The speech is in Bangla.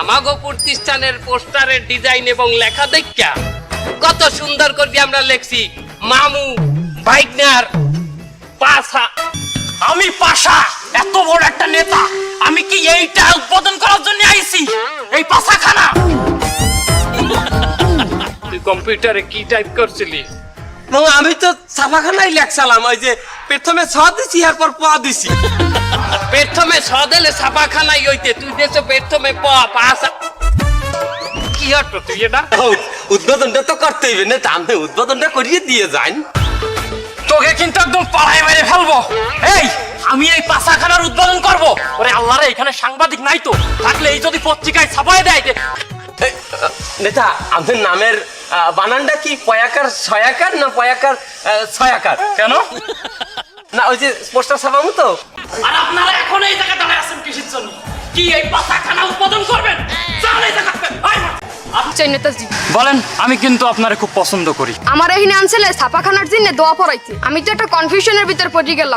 আমাগো প্রতিষ্ঠানের পোস্টারের ডিজাইন এবং লেখা দেখা কত সুন্দর করে আমরা লেখছি মামু বাইকনার পাশা। আমি পাশা এত বড় একটা নেতা, আমি কি এইটা উদ্বোধন করার জন্য আইছি? এই পাশাখানা তুই কম্পিউটারে কি টাইপ করছিলি? আমি তো ছাপাখানাই লেখছিলাম, ওই যে প্রথমে ছ দিছি এরপর প দিছি। প্রথমে সদেলে ছাপাখানাই হইতে তুই দেশ প্রথমে পাশা কি হতো তুই এটা? উদ্বোধনটা তো করতেই হবে না, তা আমি উদ্বোধনটা করিয়ে দিয়ে যান। তোকে কিন্তু একদম পাড়ায় মেরে ফেলবো। এই আমি এই পাশাখানার উদ্বোধন করব। ওরে আল্লাহ রে, এখানে সাংবাদিক নাই তো, থাকলে এই যদি পত্রিকায় ছাপায় দেয়। নেতা আপনার নামের বানানটা কি পয়াকার ছয়াকার না পয়াকার ছয়াকার? কেন? না ওই যে পোস্টার ছাপাবো তো। আর আপনারা এখন এই জায়গায় দাঁড়ায় আছেন কিসের জন্য? কি এই পাশাখানা উদ্বোধন করবেন? চল এই জায়গা থেকে। চাই নেতাজি বলেন, আমি কিন্তু আপনারে খুব পছন্দ করি। আমার এখানে আনছিলে ছাপাখানার জন্য দোয়া পড়াইতে। আমি তো একটা কনফিউশনের ভিতর পড়ে গেলাম।